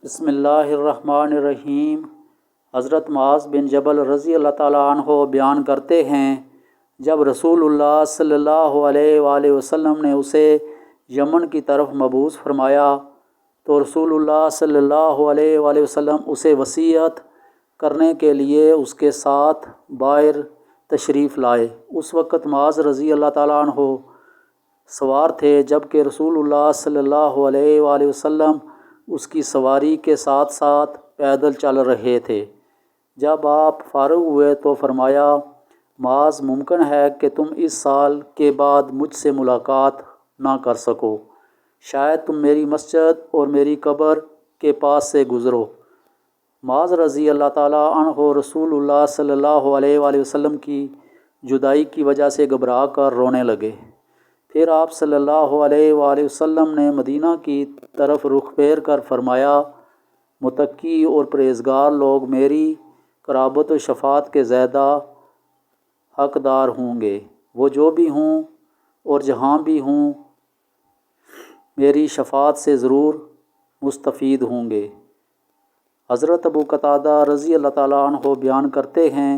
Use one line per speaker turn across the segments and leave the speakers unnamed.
بسم اللہ الرحمن الرحیم۔ حضرت معاذ بن جبل رضی اللہ تعالیٰ عنہ بیان کرتے ہیں، جب رسول اللہ صلی اللہ علیہ وآلہ وسلم نے اسے یمن کی طرف مبعوث فرمایا تو رسول اللہ صلی اللہ علیہ وآلہ وسلم اسے وصیت کرنے کے لیے اس کے ساتھ باہر تشریف لائے۔ اس وقت معاذ رضی اللہ تعالیٰ عنہ سوار تھے، جبکہ رسول اللہ صلی اللہ علیہ وآلہ وسلم اس کی سواری کے ساتھ ساتھ پیدل چل رہے تھے۔ جب آپ فارغ ہوئے تو فرمایا، معاذ ممکن ہے کہ تم اس سال کے بعد مجھ سے ملاقات نہ کر سکو، شاید تم میری مسجد اور میری قبر کے پاس سے گزرو۔ معاذ رضی اللہ تعالیٰ عنہ رسول اللہ صلی اللہ علیہ وآلہ وسلم کی جدائی کی وجہ سے گھبرا کر رونے لگے۔ پھر آپ صلی اللہ علیہ وآلہ وسلم نے مدینہ کی طرف رخ پھیر کر فرمایا، متقی اور پرہیزگار لوگ میری قرابت و شفاعت کے زیادہ حقدار ہوں گے، وہ جو بھی ہوں اور جہاں بھی ہوں میری شفاعت سے ضرور مستفید ہوں گے۔ حضرت ابو قتادہ رضی اللہ تعالیٰ عنہ بیان کرتے ہیں،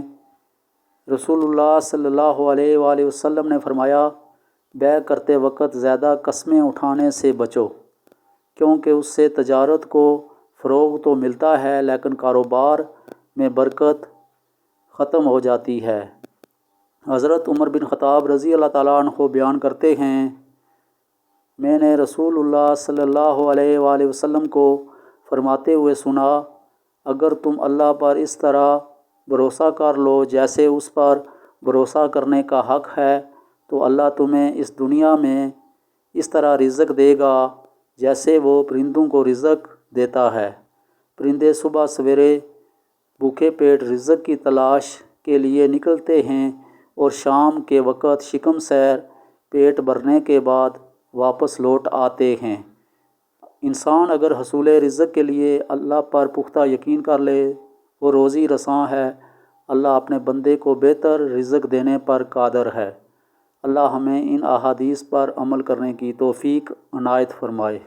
رسول اللہ صلی اللہ علیہ وآلہ وسلم نے فرمایا، بیع کرتے وقت زیادہ قسمیں اٹھانے سے بچو، کیونکہ اس سے تجارت کو فروغ تو ملتا ہے لیکن کاروبار میں برکت ختم ہو جاتی ہے۔ حضرت عمر بن خطاب رضی اللہ تعالیٰ عنہ بیان کرتے ہیں، میں نے رسول اللہ صلی اللہ علیہ وآلہ وسلم کو فرماتے ہوئے سنا، اگر تم اللہ پر اس طرح بھروسہ کر لو جیسے اس پر بھروسہ کرنے کا حق ہے تو اللہ تمہیں اس دنیا میں اس طرح رزق دے گا جیسے وہ پرندوں کو رزق دیتا ہے۔ پرندے صبح سویرے بھوکے پیٹ رزق کی تلاش کے لیے نکلتے ہیں اور شام کے وقت شکم سیر پیٹ بھرنے کے بعد واپس لوٹ آتے ہیں۔ انسان اگر حصول رزق کے لیے اللہ پر پختہ یقین کر لے، وہ روزی رساں ہے، اللہ اپنے بندے کو بہتر رزق دینے پر قادر ہے۔ اللہ ہمیں ان احادیث پر عمل کرنے کی توفیق عنایت فرمائے۔